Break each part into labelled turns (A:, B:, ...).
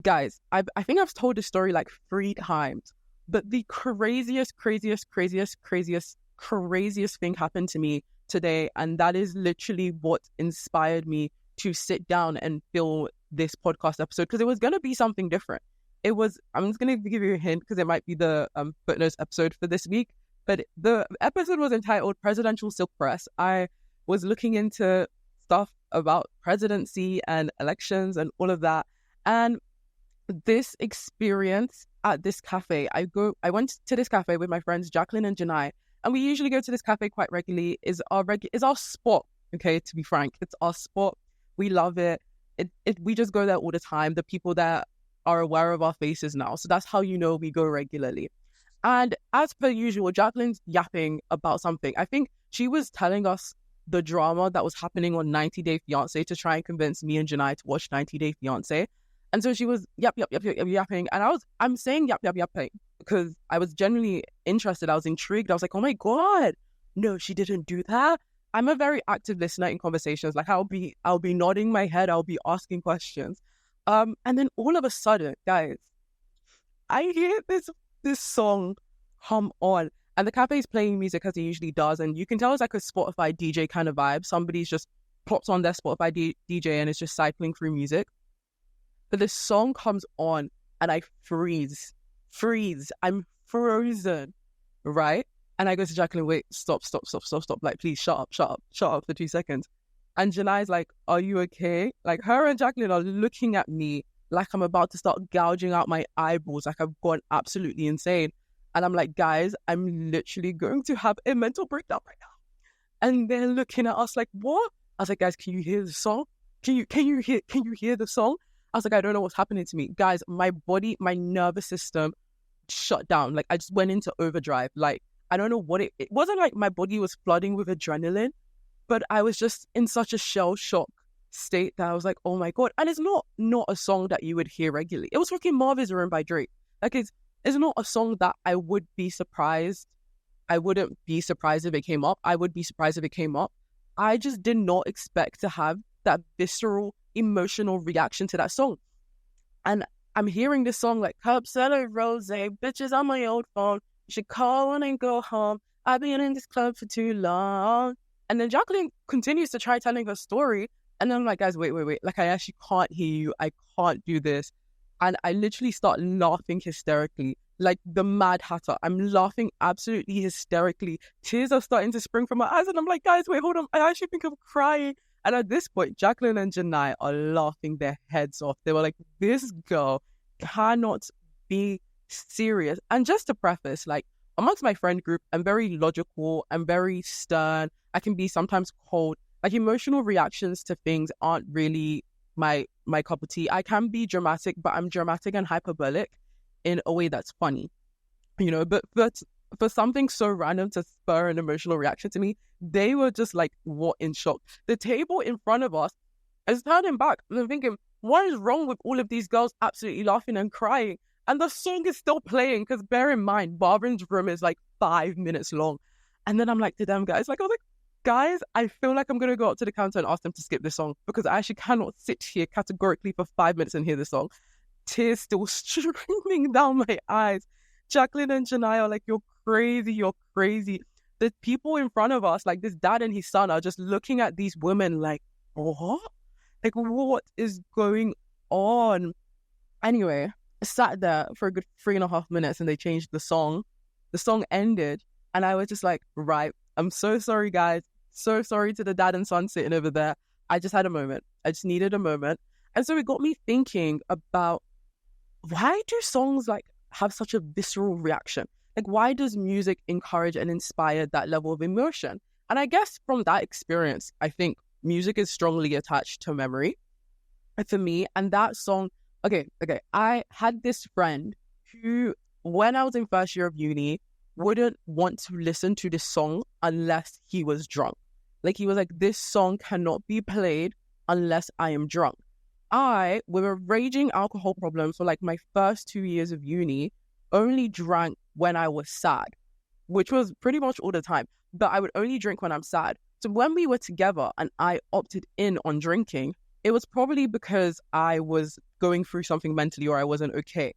A: Guys, I think I've told this story like 3 times, but the craziest thing happened to me today, and that is literally what inspired me to sit down and film this podcast episode, because it was going to be something different. I'm just going to give you a hint because it might be the footnotes episode for this week, but the episode was entitled Presidential Silk Press. I was looking into stuff about presidency and elections and all of that, and this experience at this cafe, I went to this cafe with my friends Jacqueline and Janai, and we usually go to this cafe quite regularly. Is our spot. Okay, to be frank, it's our spot. We love it. We just go there all the time. The people that are aware of our faces now, so that's how you know we go regularly. And as per usual, Jacqueline's yapping about something. I think she was telling us the drama that was happening on 90 Day Fiancé to try and convince me and Janai to watch 90 Day Fiancé. And so she was yapping. And I'm saying yapping because I was genuinely interested. I was intrigued. I was like, oh my God, no, she didn't do that. I'm a very active listener in conversations. Like I'll be nodding my head. I'll be asking questions. And then all of a sudden, guys, I hear this song come on. And the cafe is playing music as it usually does. And you can tell it's like a Spotify DJ kind of vibe. Somebody's just plopped on their Spotify DJ and it's just cycling through music. But the song comes on and I freeze. I'm frozen, right? And I go to Jacqueline, wait, stop. Like, please shut up for 2 seconds. And Janai's like, are you okay? Like, her and Jacqueline are looking at me like I'm about to start gouging out my eyeballs, like I've gone absolutely insane. And I'm like, guys, I'm literally going to have a mental breakdown right now. And they're looking at us like, what? I was like, guys, can you hear the song? Can you hear the song? I was like, I don't know what's happening to me. Guys, my body, my nervous system shut down. Like, I just went into overdrive. Like, I don't know what it wasn't like my body was flooding with adrenaline, but I was just in such a shell shock state that I was like, oh my God. And it's not a song that you would hear regularly. It was fucking Marvin's Room by Drake. Like, it's not a song that I would be surprised. I wouldn't be surprised if it came up. I would be surprised if it came up. I just did not expect to have that visceral emotional reaction to that song. And I'm hearing this song like, Cup Seller Rose, bitches on my old phone, you should call when I go home, I've been in this club for too long. And then Jacqueline continues to try telling her story, and then I'm like, guys, wait, like I actually can't hear you, I can't do this. And I literally start laughing hysterically, like the Mad Hatter. I'm laughing absolutely hysterically. Tears are starting to spring from my eyes, and I'm like, guys, wait, hold on, I actually think I'm crying. And at this point, Jacqueline and Janai are laughing their heads off. They were like, this girl cannot be serious. And just to preface, like, amongst my friend group, I'm very logical, I'm very stern, I can be sometimes cold. Like, emotional reactions to things aren't really my cup of tea. I can be dramatic, but I'm dramatic and hyperbolic in a way that's funny, you know, but for something so random to spur an emotional reaction to me, they were just like, what, in shock. The table in front of us is turning back, and I'm thinking, what is wrong with all of these girls absolutely laughing and crying? And the song is still playing, because bear in mind, Marvin's Room is like 5 minutes long. And then I'm like to them guys, like, I was like, guys, I feel like I'm going to go up to the counter and ask them to skip this song, because I actually cannot sit here categorically for 5 minutes and hear this song. Tears still streaming down my eyes. Jacqueline and Janai are like, you're crazy. The people in front of us, like this dad and his son, are just looking at these women like, what? Like, what is going on? Anyway, I sat there for a good 3.5 minutes and they changed the song. The song ended and I was just like, right, I'm so sorry, guys. So sorry to the dad and son sitting over there. I just had a moment. I just needed a moment. And so it got me thinking about, why do songs like have such a visceral reaction? Like, why does music encourage and inspire that level of emotion? And I guess from that experience, I think music is strongly attached to memory for me. And that song, okay, I had this friend who, when I was in first year of uni, wouldn't want to listen to this song unless he was drunk. Like, he was like, this song cannot be played unless I am drunk. I, with a raging alcohol problem for like my first 2 years of uni, only drank when I was sad, which was pretty much all the time. But I would only drink when I'm sad. So when we were together and I opted in on drinking, it was probably because I was going through something mentally or I wasn't okay.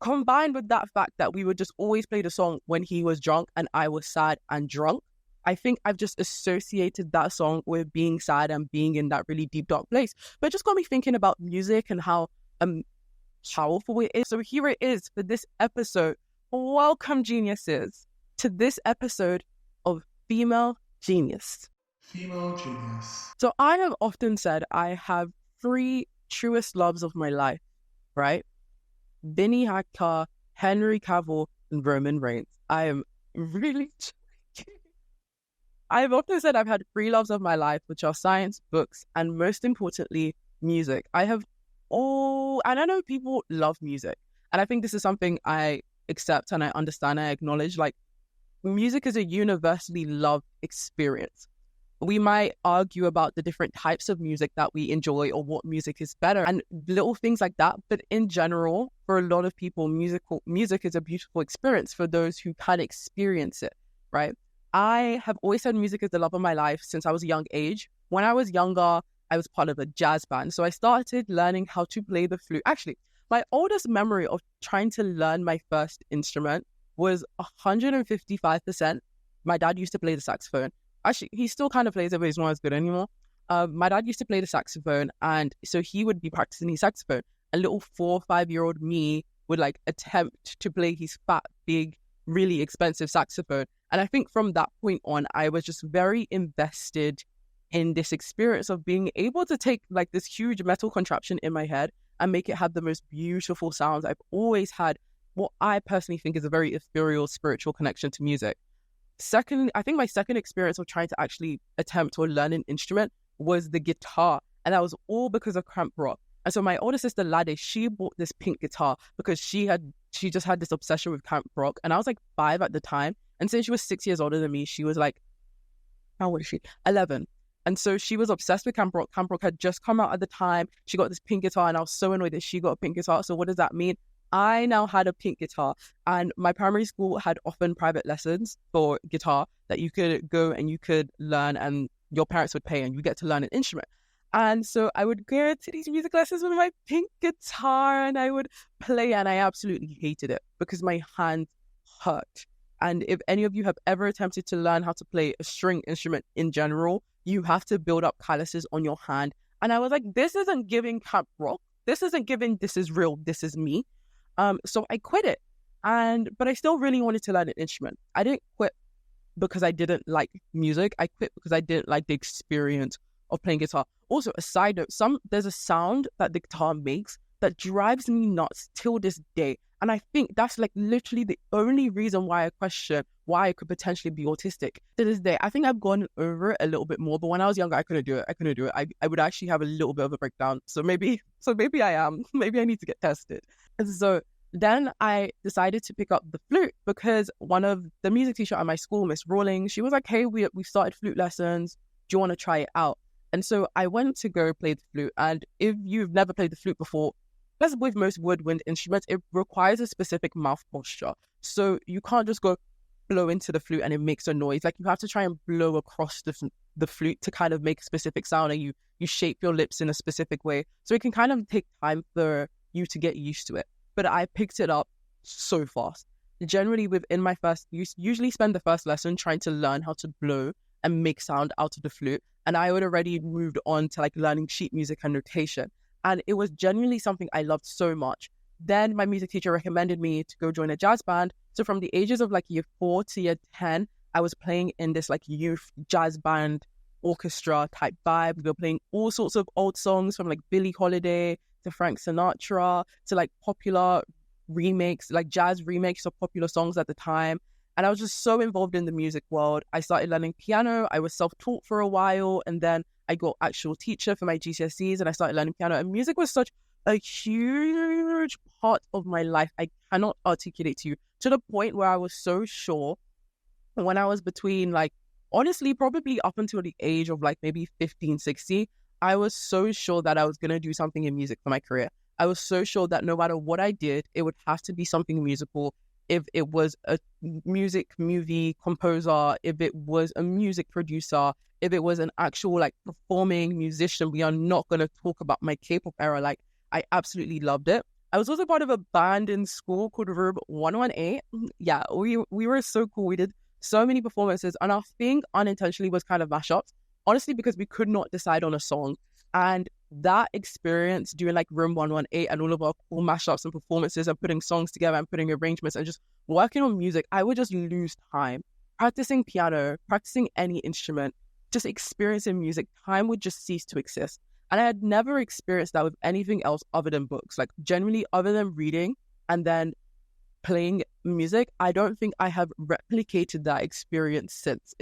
A: Combined with that fact that we would just always play the song when he was drunk and I was sad and drunk, I think I've just associated that song with being sad and being in that really deep, dark place. But it just got me thinking about music and how powerful it is. So here it is for this episode. Welcome, geniuses, to this episode of Female Genius.
B: Female Genius.
A: So I have often said I have 3 truest loves of my life, right? Vinny Hackar, Henry Cavill, and Roman Reigns. I am really joking. I've often said I've had 3 loves of my life, which are science, books, and most importantly, music. And I know people love music. And I think this is something I accept and I understand, I acknowledge. Like, music is a universally loved experience. We might argue about the different types of music that we enjoy or what music is better and little things like that. But in general, for a lot of people, music is a beautiful experience for those who can experience it, right? I have always said music is the love of my life since I was a young age. When I was younger, I was part of a jazz band. So I started learning how to play the flute. Actually, my oldest memory of trying to learn my first instrument was 155%. My dad used to play the saxophone. Actually, he still kind of plays it, but he's not as good anymore. My dad used to play the saxophone, and so he would be practicing his saxophone. A little 4 or 5-year-old me would like attempt to play his fat, big, really expensive saxophone. And I think from that point on, I was just very invested in this experience of being able to take like this huge metal contraption in my head and make it have the most beautiful sounds. I've always had what I personally think is a very ethereal, spiritual connection to music. Second, I think my second experience of trying to actually attempt or learn an instrument was the guitar. And that was all because of camp rock. And so my older sister, Lade, she bought this pink guitar because she just had this obsession with camp rock. And I was like 5 at the time. And since she was 6 years older than me, she was like, how old is she? 11. And so she was obsessed with camp rock. Camp rock had just come out at the time. She got this pink guitar and I was so annoyed that she got a pink guitar. So what does that mean? I now had a pink guitar, and my primary school had often private lessons for guitar that you could go and you could learn and your parents would pay and you get to learn an instrument. And so I would go to these music lessons with my pink guitar and I would play, and I absolutely hated it because my hands hurt. And if any of you have ever attempted to learn how to play a string instrument in general, you have to build up calluses on your hand. And I was like, this isn't giving camp rock. This isn't giving, this is real, this is me. So I quit it, but I still really wanted to learn an instrument. I didn't quit because I didn't like music. I quit because I didn't like the experience of playing guitar. Also, a side note, there's a sound that the guitar makes that drives me nuts till this day. And I think that's like literally the only reason why I question why I could potentially be autistic to this day. I think I've gone over it a little bit more, but when I was younger, I couldn't do it. I would actually have a little bit of a breakdown. So maybe I am. Maybe I need to get tested. And so then I decided to pick up the flute because one of the music teacher at my school, Miss Rawlings, she was like, hey, we started flute lessons. Do you want to try it out? And so I went to go play the flute. And if you've never played the flute before, as with most woodwind instruments, it requires a specific mouth posture. So you can't just go blow into the flute and it makes a noise. Like, you have to try and blow across the flute to kind of make a specific sound, and you shape your lips in a specific way. So it can kind of take time for you to get used to it. But I picked it up so fast. Generally, usually spend the first lesson trying to learn how to blow and make sound out of the flute. And I had already moved on to like learning sheet music and notation. And it was genuinely something I loved so much. Then my music teacher recommended me to go join a jazz band. So from the ages of like year 4 to year 10, I was playing in this like youth jazz band orchestra type vibe. We were playing all sorts of old songs from like Billie Holiday to Frank Sinatra to like popular remakes, like jazz remakes of popular songs at the time. And I was just so involved in the music world. I started learning piano. I was self-taught for a while, and then I got actual teacher for my GCSEs, and I started learning piano. And music was such a huge part of my life. I cannot articulate to you, to the point where I was so sure when I was between like, honestly, probably up until the age of like maybe 15, 16, I was so sure that I was going to do something in music for my career. I was so sure that no matter what I did, it would have to be something musical. if it was a music movie composer, if it was a music producer, if it was an actual like performing musician. We are not going to talk about my K-pop era. Like, I absolutely loved it. I was also part of a band in school called Room 118. Yeah, we were so cool. We did so many performances, and our thing unintentionally was kind of mashups. Honestly, because we could not decide on a song. And that experience doing like Room 118 and all of our cool mashups and performances and putting songs together and putting arrangements and just working on music, I would just lose time. Practicing piano, practicing any instrument, just experiencing music, time would just cease to exist. And I had never experienced that with anything else other than books. Like, generally, other than reading and then playing music, I don't think I have replicated that experience since.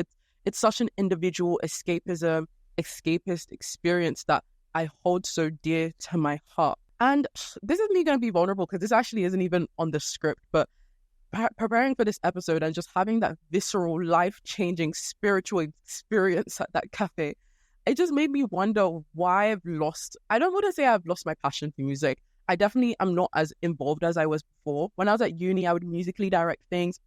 A: It's such an individual escapist experience that I hold so dear to my heart. And this is me going to be vulnerable because this actually isn't even on the script, but preparing for this episode and just having that visceral, life-changing spiritual experience at that cafe, it just made me wonder why I don't want to say I've lost my passion for music. I definitely am not as involved as I was before. When I was at uni, I would musically direct things.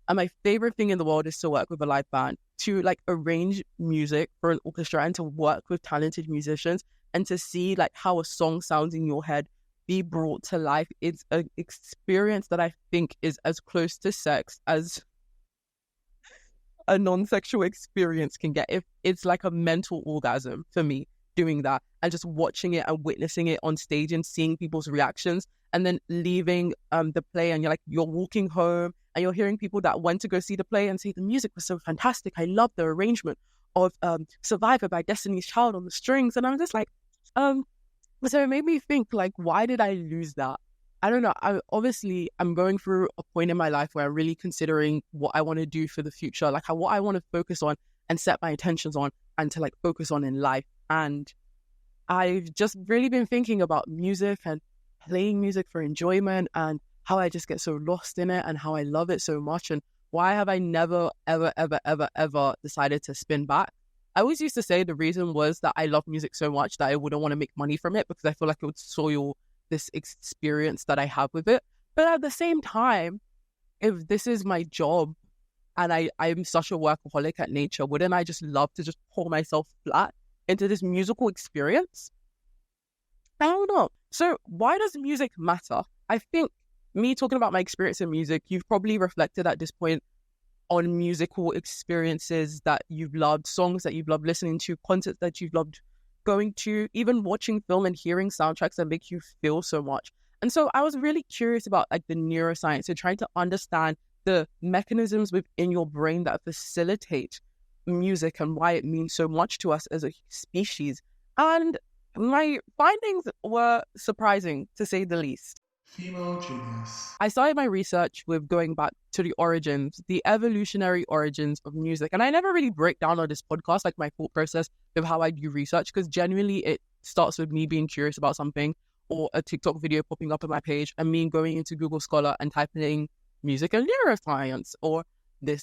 A: And my favorite thing in the world is to work with a live band, to like arrange music for an orchestra and to work with talented musicians and to see like how a song sounds in your head be brought to life. It's an experience that I think is as close to sex as a non-sexual experience can get. If it's like a mental orgasm for me doing that and just watching it and witnessing it on stage and seeing people's reactions and then leaving the play and you're walking home and you're hearing people that went to go see the play and say the music was so fantastic. I love the arrangement of Survivor by Destiny's Child on the strings. And I'm just like, so it made me think, like, why did I lose that? I don't know. I'm going through a point in my life where I'm really considering what I want to do for the future, like what I want to focus on and set my intentions on and to like focus on in life. And I've just really been thinking about music and playing music for enjoyment and how I just get so lost in it and how I love it so much. And why have I never, ever, ever, ever, ever decided to spin back? I always used to say the reason was that I love music so much that I wouldn't want to make money from it because I feel like it would soil this experience that I have with it. But at the same time, if this is my job and I'm such a workaholic at nature, wouldn't I just love to just pour myself flat into this musical experience? I don't know. So why does music matter? I think me talking about my experience in music, you've probably reflected at this point on musical experiences that you've loved, songs that you've loved listening to, concerts that you've loved going to, even watching film and hearing soundtracks that make you feel so much. And so I was really curious about like the neuroscience and trying to understand the mechanisms within your brain that facilitate music and why it means so much to us as a species. And my findings were surprising, to say the least.
B: Female genius.
A: I started my research with going back to the origins, the evolutionary origins of music. And I never really break down on this podcast, like my thought process of how I do research, because genuinely it starts with me being curious about something or a TikTok video popping up on my page and me going into Google Scholar and typing music and neuroscience or this,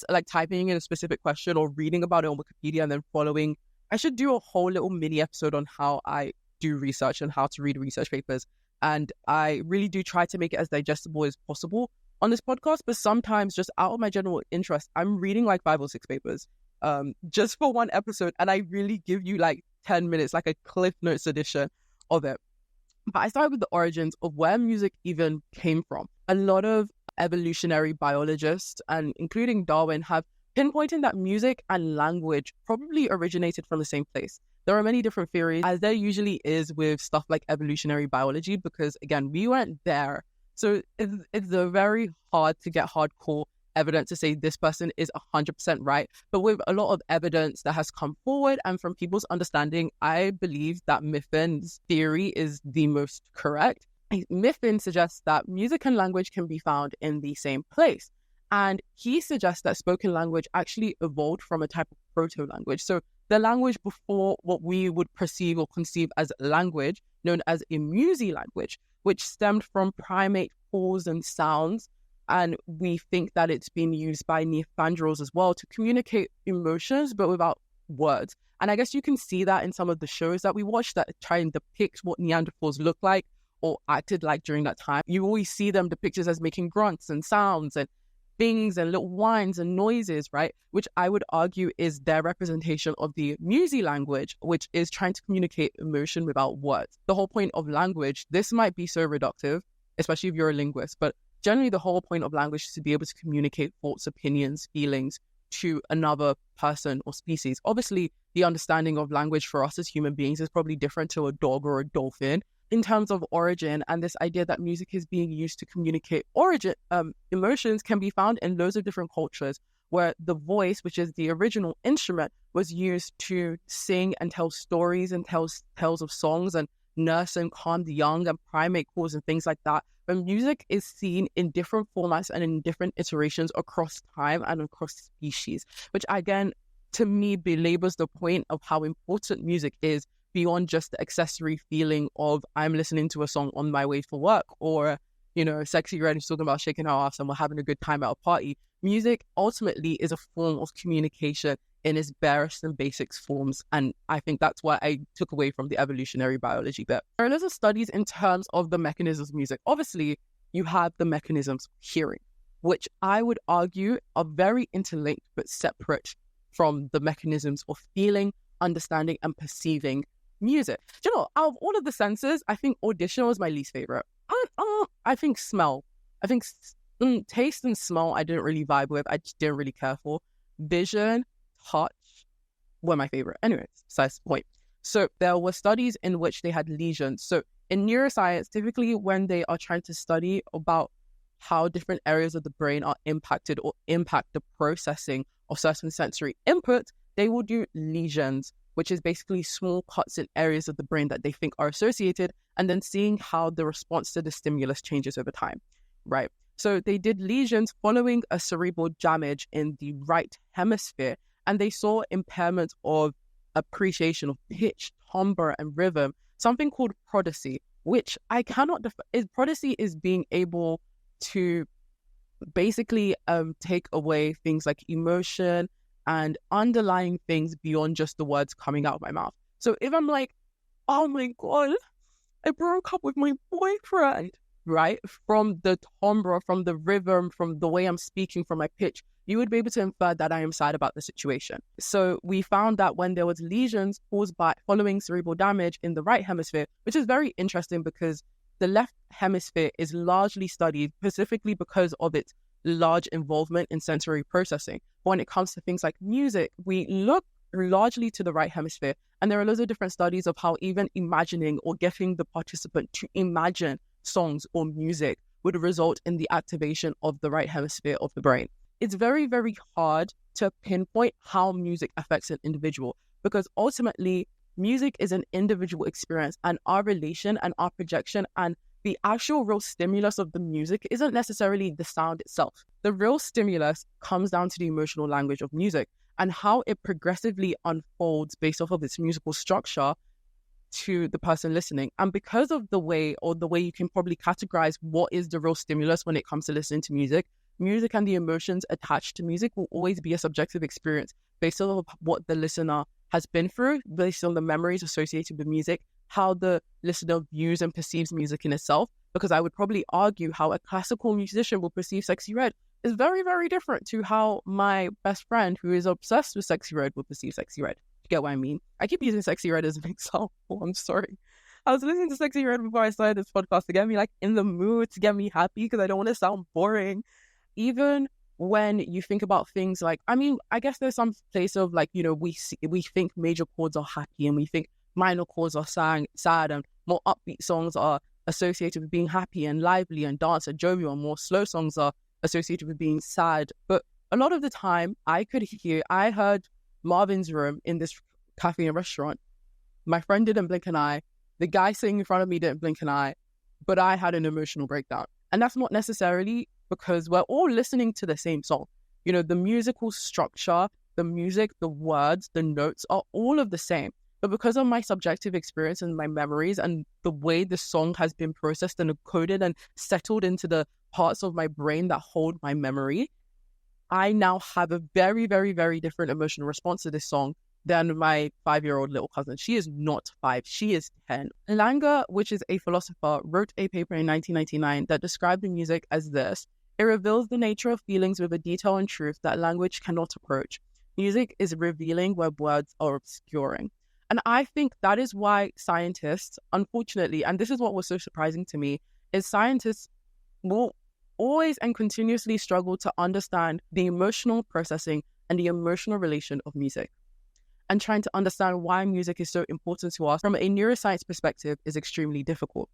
A: like typing in a specific question or reading about it on Wikipedia and then following. I should do a whole little mini episode on how I do research and how to read research papers. And I really do try to make it as digestible as possible on this podcast. But sometimes just out of my general interest, I'm reading like 5 or 6 papers just for one episode. And I really give you like 10 minutes, like a Cliff Notes edition of it. But I started with the origins of where music even came from. A lot of evolutionary biologists, and including Darwin, have pinpointed that music and language probably originated from the same place. There are many different theories, as there usually is with stuff like evolutionary biology, because again, we weren't there. So it's very hard to get hardcore evidence to say this person is 100% right. But with a lot of evidence that has come forward and from people's understanding, I believe that Miffin's theory is the most correct. Miffin suggests that music and language can be found in the same place. And he suggests that spoken language actually evolved from a type of proto-language. So the language before what we would perceive or conceive as language, known as a Musi language, which stemmed from primate calls and sounds. And we think that it's been used by Neanderthals as well to communicate emotions, but without words. And I guess you can see that in some of the shows that we watch that try and depict what Neanderthals look like, or acted like during that time. You always see them depicted as making grunts and sounds and things and little whines and noises, right? Which I would argue is their representation of the Musi language, which is trying to communicate emotion without words. The whole point of language, this might be so reductive, especially if you're a linguist, but generally the whole point of language is to be able to communicate thoughts, opinions, feelings to another person or species. Obviously, the understanding of language for us as human beings is probably different to a dog or a dolphin in terms of origin, and this idea that music is being used to communicate origin emotions can be found in loads of different cultures where the voice, which is the original instrument, was used to sing and tell stories and tales of songs and nurse and calm the young and primate calls and things like that. But music is seen in different formats and in different iterations across time and across species, which again, to me, belabors the point of how important music is beyond just the accessory feeling of I'm listening to a song on my way for work, or, you know, Sexy Red is talking about shaking her ass and we're having a good time at a party. Music ultimately is a form of communication in its barest and basic forms. And I think that's what I took away from the evolutionary biology bit. There are lots of studies in terms of the mechanisms of music. Obviously, you have the mechanisms of hearing, which I would argue are very interlinked but separate from the mechanisms of feeling, understanding, and perceiving music. Do you know, out of all of the senses, I think audition was my least favorite. I think smell. I think taste and smell I didn't really vibe with. I just didn't really care for. Vision, touch were my favorite. Anyways, besides the point. So there were studies in which they had lesions. So in neuroscience, typically when they are trying to study about how different areas of the brain are impacted or impact the processing of certain sensory input, they will do lesions, which is basically small cuts in areas of the brain that they think are associated, and then seeing how the response to the stimulus changes over time, right? So they did lesions following a cerebral damage in the right hemisphere, and they saw impairment of appreciation of pitch, timbre, and rhythm, something called prodicee, which I cannot define. Prodicee is being able to basically take away things like emotion and underlying things beyond just the words coming out of my mouth. So if I'm like, oh my God, I broke up with my boyfriend, right? From the timbre, from the rhythm, from the way I'm speaking, from my pitch, you would be able to infer that I am sad about the situation. So we found that when there was lesions caused by following cerebral damage in the right hemisphere, which is very interesting because the left hemisphere is largely studied specifically because of its large involvement in sensory processing. But when it comes to things like music, we look largely to the right hemisphere. And there are loads of different studies of how even imagining or getting the participant to imagine songs or music would result in the activation of the right hemisphere of the brain. It's very, very hard to pinpoint how music affects an individual because ultimately music is an individual experience, and our relation and our projection and the actual real stimulus of the music isn't necessarily the sound itself. The real stimulus comes down to the emotional language of music and how it progressively unfolds based off of its musical structure to the person listening. And because of the way you can probably categorize what is the real stimulus when it comes to listening to music, music and the emotions attached to music will always be a subjective experience based on what the listener has been through, based on the memories associated with music, how the listener views and perceives music in itself. Because I would probably argue how a classical musician will perceive Sexy Red is very, very different to how my best friend who is obsessed with Sexy Red will perceive Sexy Red. You get what I mean? I keep using Sexy Red as an example. I'm sorry. I was listening to Sexy Red before I started this podcast to get me like in the mood, to get me happy because I don't want to sound boring. Even when you think about things like, I mean, I guess there's some place of like, you know, we think major chords are happy and we think minor chords are sad and more upbeat songs are associated with being happy and lively and dance and jovial, and more slow songs are associated with being sad. But a lot of the time I heard Marvin's Room in this cafe and restaurant. My friend didn't blink an eye. The guy sitting in front of me didn't blink an eye, but I had an emotional breakdown. And that's not necessarily because we're all listening to the same song. You know, the musical structure, the music, the words, the notes are all of the same. But because of my subjective experience and my memories and the way the song has been processed and encoded and settled into the parts of my brain that hold my memory, I now have a very, very, very different emotional response to this song than my 5-year-old little cousin. She is not 5, she is 10. Langer, which is a philosopher, wrote a paper in 1999 that described the music as this: it reveals the nature of feelings with a detail and truth that language cannot approach. Music is revealing where words are obscuring. And I think that is why scientists, unfortunately, and this is what was so surprising to me, is scientists will always and continuously struggle to understand the emotional processing and the emotional relation of music. And trying to understand why music is so important to us from a neuroscience perspective is extremely difficult.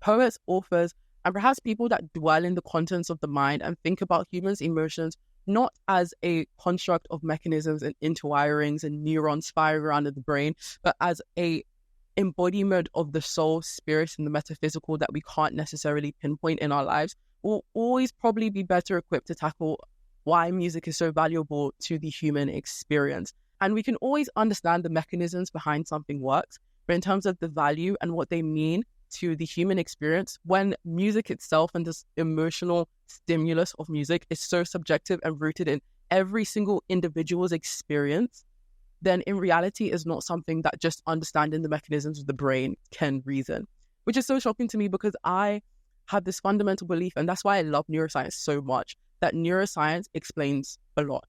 A: Poets, authors, and perhaps people that dwell in the contents of the mind and think about humans' emotions not as a construct of mechanisms and interwirings and neurons firing around in the brain, but as a embodiment of the soul, spirit, and the metaphysical that we can't necessarily pinpoint in our lives, will always probably be better equipped to tackle why music is so valuable to the human experience. And we can always understand the mechanisms behind something works, but in terms of the value and what they mean to the human experience, when music itself and this emotional stimulus of music is so subjective and rooted in every single individual's experience, then in reality is not something that just understanding the mechanisms of the brain can reason, which is so shocking to me because I have this fundamental belief, and that's why I love neuroscience so much, that neuroscience explains a lot.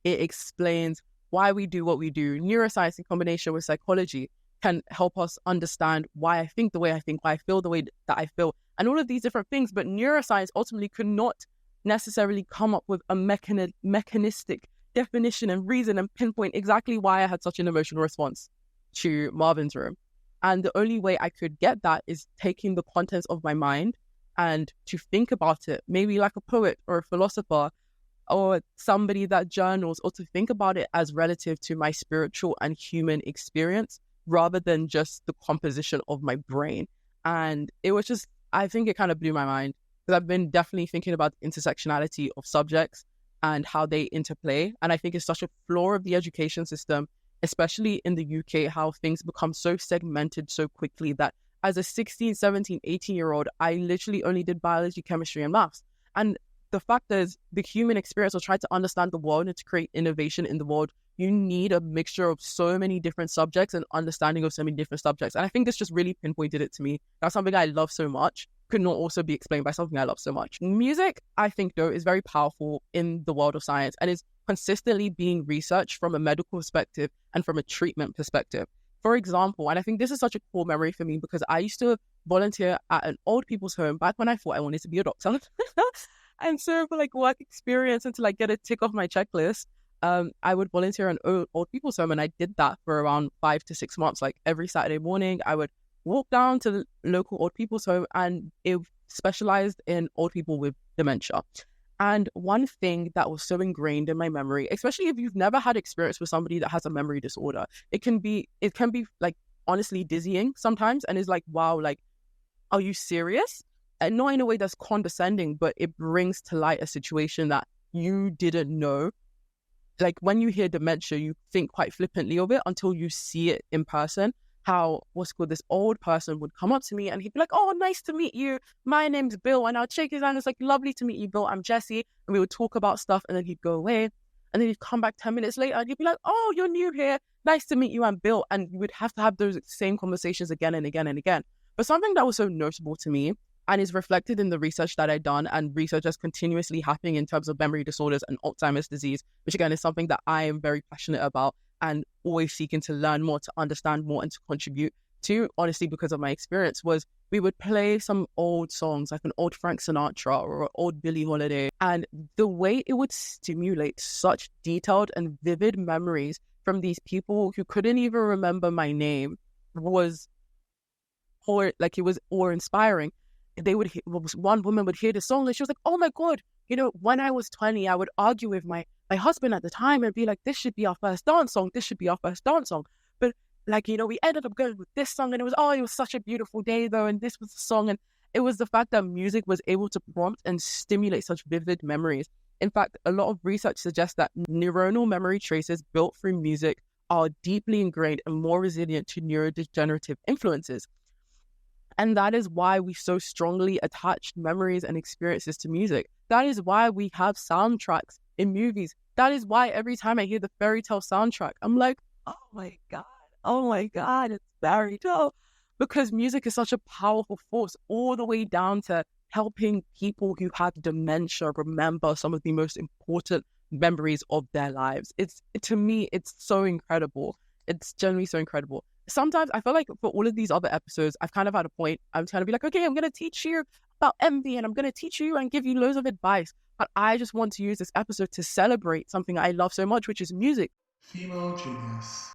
A: It explains why we do what we do. Neuroscience in combination with psychology can help us understand why I think the way I think, why I feel the way that I feel, and all of these different things. But neuroscience ultimately could not necessarily come up with a mechanistic definition and reason and pinpoint exactly why I had such an emotional response to Marvin's Room. And the only way I could get that is taking the contents of my mind and to think about it, maybe like a poet or a philosopher or somebody that journals, or to think about it as relative to my spiritual and human experience rather than just the composition of my brain. And it was just, I think it kind of blew my mind because I've been definitely thinking about the intersectionality of subjects and how they interplay. And I think it's such a flaw of the education system, especially in the UK, how things become so segmented so quickly that as a 16, 17, 18-year-old, I literally only did biology, chemistry, and maths. And the fact is, the human experience will try to understand the world and to create innovation in the world. You need a mixture of so many different subjects and understanding of so many different subjects. And I think this just really pinpointed it to me. That's something I love so much could not also be explained by something I love so much. Music, I think, though, is very powerful in the world of science and is consistently being researched from a medical perspective and from a treatment perspective. For example, and I think this is such a cool memory for me because I used to volunteer at an old people's home back when I thought I wanted to be a doctor. And so for like work experience and to like get a tick off my checklist, I would volunteer at an old people's home, and I did that for around 5 to 6 months. Like every Saturday morning, I would walk down to the local old people's home, and it specialized in old people with dementia. And one thing that was so ingrained in my memory, especially if you've never had experience with somebody that has a memory disorder, it can be like honestly dizzying sometimes, and is like, wow, like, are you serious? And not in a way that's condescending, but it brings to light a situation that you didn't know. Like when you hear dementia, you think quite flippantly of it until you see it in person. How, this old person would come up to me and he'd be like, oh, nice to meet you. My name's Bill. And I'd shake his hand. It's like, lovely to meet you, Bill. I'm Jesi. And we would talk about stuff, and then he'd go away. And then he'd come back 10 minutes later and he'd be like, oh, you're new here. Nice to meet you. I'm Bill. And we would have to have those same conversations again and again and again. But something that was so notable to me and is reflected in the research that I've done, and research that's continuously happening in terms of memory disorders and Alzheimer's disease, which again is something that I am very passionate about and always seeking to learn more, to understand more, and to contribute to, honestly, because of my experience, was we would play some old songs, like an old Frank Sinatra or an old Billie Holiday, and the way it would stimulate such detailed and vivid memories from these people who couldn't even remember my name was awe-inspiring. One woman would hear the song and she was like, oh my God, when I was 20, I would argue with my husband at the time and be like, this should be our first dance song. This should be our first dance song. But we ended up going with this song, and it was such a beautiful day though. And this was the song. And it was the fact that music was able to prompt and stimulate such vivid memories. In fact, a lot of research suggests that neuronal memory traces built through music are deeply ingrained and more resilient to neurodegenerative influences. And that is why we so strongly attach memories and experiences to music. That is why we have soundtracks in movies. That is why every time I hear the Fairy Tale soundtrack, I'm like, oh my God, it's Fairy Tale. Because music is such a powerful force, all the way down to helping people who have dementia remember some of the most important memories of their lives. To me, it's so incredible. It's genuinely so incredible. Sometimes I feel like for all of these other episodes, I've kind of had a point. I'm trying to be like, okay, I'm going to teach you about envy and I'm going to teach you and give you loads of advice. But I just want to use this episode to celebrate something I love so much, which is music.
B: Female genius.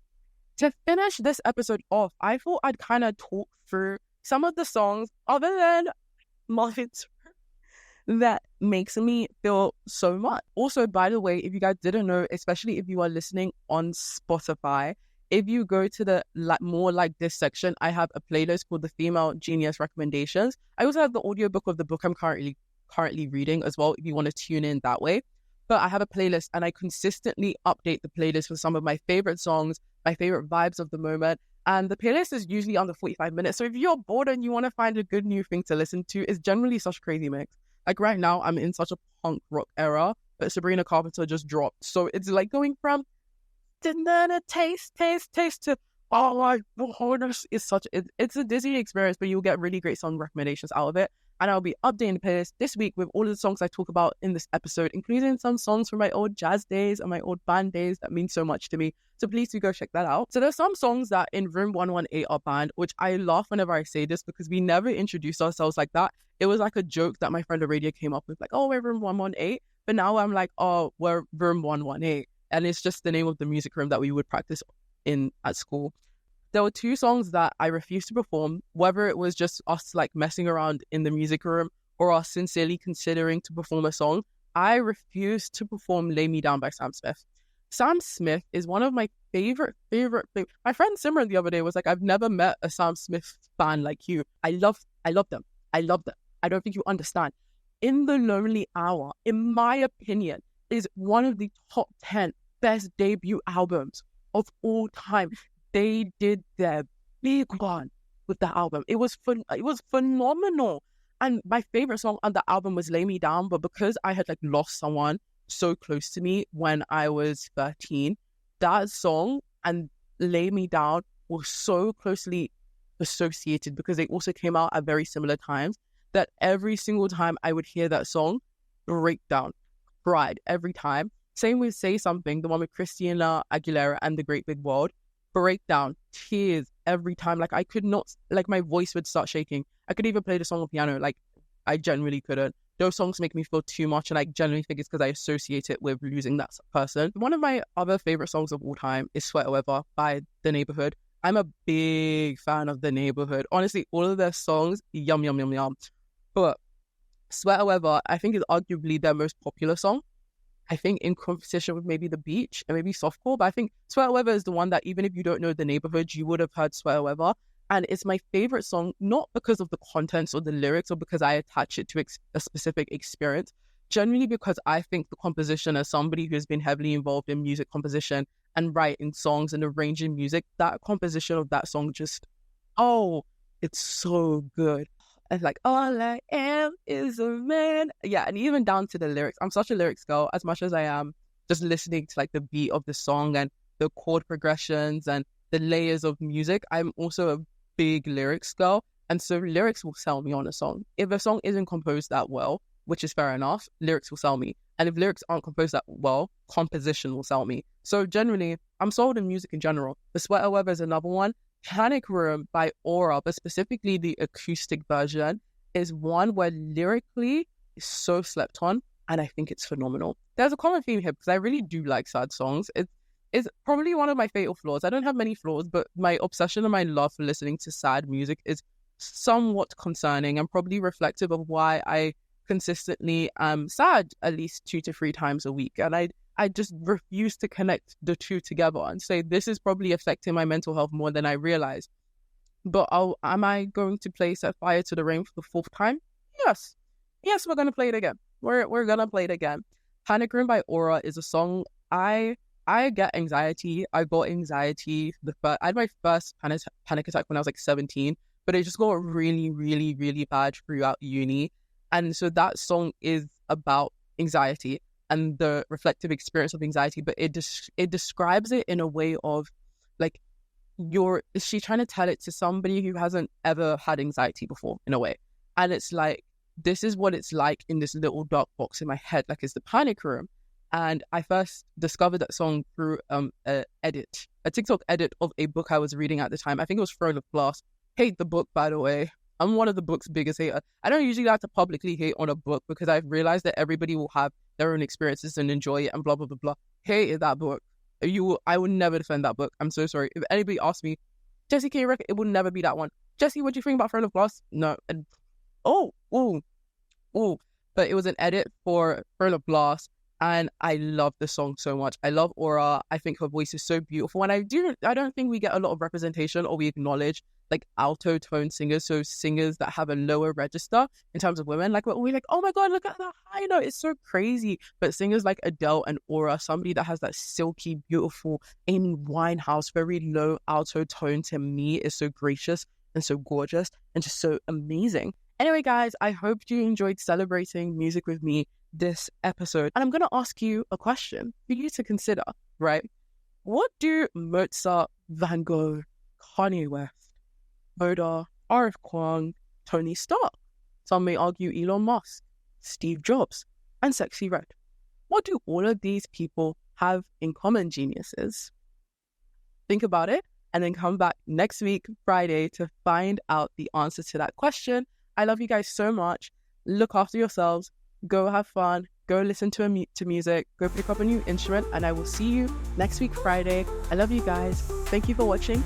A: To finish this episode off, I thought I'd kind of talk through some of the songs other than mine that makes me feel so much. Also, by the way, if you guys didn't know, especially if you are listening on Spotify, if you go to the more like this section, I have a playlist called the Female Genius Recommendations. I also have the audiobook of the book I'm currently reading as well, if you want to tune in that way. But I have a playlist and I consistently update the playlist with some of my favorite songs, my favorite vibes of the moment. And the playlist is usually under 45 minutes. So if you're bored and you want to find a good new thing to listen to, it's generally such a crazy mix. Like right now, I'm in such a punk rock era, but Sabrina Carpenter just dropped. So it's like going from taste to oh my goodness, it's a Disney experience, but you'll get really great song recommendations out of it. And I'll be updating the playlist this week with all of the songs I talk about in this episode, including some songs from my old jazz days and my old band days that mean so much to me. So please do go check that out. So there's some songs that in Room 118 are banned, which I laugh whenever I say this because we never introduced ourselves like that. It was like a joke that my friend Aradia came up with, like, oh, we're Room 118. But now I'm like, oh, we're Room 118. And it's just the name of the music room that we would practice in at school. There were two songs that I refused to perform, whether it was just us like messing around in the music room or us sincerely considering to perform a song. I refused to perform Lay Me Down by Sam Smith. Sam Smith is one of my favorite. My friend Simran the other day was like, I've never met a Sam Smith fan like you. I love them. I don't think you understand. In the Lonely Hour, in my opinion, is one of the top 10 best debut albums of all time. They did their big one with the album. It was phenomenal. And my favorite song on the album was Lay Me Down, but because I had like lost someone so close to me when I was 13, that song and Lay Me Down were so closely associated because they also came out at very similar times that every single time I would hear that song, breakdown, cried every time. Same with Say Something, the one with Christina Aguilera and The Great Big World. Breakdown, tears every time. Like I could not, like my voice would start shaking. I could even play the song on piano. Like I genuinely couldn't. Those songs make me feel too much, and I genuinely think it's because I associate it with losing that person. One of my other favorite songs of all time is Sweater Weather by The Neighborhood. I'm a big fan of The Neighborhood. Honestly, all of their songs, yum. But Sweater Weather, I think, is arguably their most popular song. I think in competition with maybe The Beach and maybe Softcore, but I think Sweater Weather is the one that even if you don't know The Neighborhood, you would have heard Sweater Weather. And it's my favorite song, not because of the contents or the lyrics or because I attach it to a specific experience, generally because I think the composition, as somebody who has been heavily involved in music composition and writing songs and arranging music, that composition of that song just, oh, it's so good. And like, all I am is a man. Yeah, and even down to the lyrics. I'm such a lyrics girl, as much as I am just listening to like the beat of the song and the chord progressions and the layers of music. I'm also a big lyrics girl. And so lyrics will sell me on a song. If a song isn't composed that well, which is fair enough, lyrics will sell me. And if lyrics aren't composed that well, composition will sell me. So generally, I'm sold in music in general. The Sweater Weather is another one. Panic Room by Aura, but specifically the acoustic version, is one where lyrically is so slept on, and I think it's phenomenal. There's a common theme here because I really do like sad songs. It's probably one of my fatal flaws. I don't have many flaws, but my obsession and my love for listening to sad music is somewhat concerning and probably reflective of why I consistently am sad at least 2 to 3 times a week. And I just refuse to connect the two together and say this is probably affecting my mental health more than I realize. But am I going to play Set Fire to the Rain for the 4th time? Yes, we're going to play it again. We're going to play it again. Panic Room by Aura is a song I get anxiety. I got anxiety. I had my first panic attack when I was like 17. but it just got really, really, really bad throughout uni. And so that song is about anxiety and the reflective experience of anxiety, but it describes it in a way of like is she trying to tell it to somebody who hasn't ever had anxiety before in a way? And it's like, this is what it's like in this little dark box in my head, like it's the panic room. And I first discovered that song through a TikTok edit of a book I was reading at the time. I think it was Throne of Glass. Hate the book, by the way. I'm one of the book's biggest hater. I don't usually like to publicly hate on a book because I've realized that everybody will have their own experiences and enjoy it and blah, blah, blah, blah. Hated that book. I would never defend that book. I'm so sorry. If anybody asks me, Jesi, can you reckon it would never be that one? Jesi, what do you think about Throne of Glass? No. And but it was an edit for Throne of Glass, and I love the song so much. I love Aura. I think her voice is so beautiful, and I don't think we get a lot of representation or we acknowledge like alto tone singers, so singers that have a lower register in terms of women. Like we're like, oh my god, look at that high note, it's so crazy. But singers like Adele and Aura, somebody that has that silky, beautiful Amy Winehouse, very low alto tone, to me is so gracious and so gorgeous and just so amazing. Anyway, guys, I hope you enjoyed celebrating music with me this episode. And I'm going to ask you a question for you to consider, right? What do Mozart, Van Gogh, Kanye West, Oda, R.F. Kuang, Tony Stark, some may argue Elon Musk, Steve Jobs, and Sexy Red, what do all of these people have in common, geniuses? Think about it and then come back next week, Friday, to find out the answer to that question. I love you guys so much. Look after yourselves. Go have fun. Go listen to music. Go pick up a new instrument. And I will see you next week, Friday. I love you guys. Thank you for watching.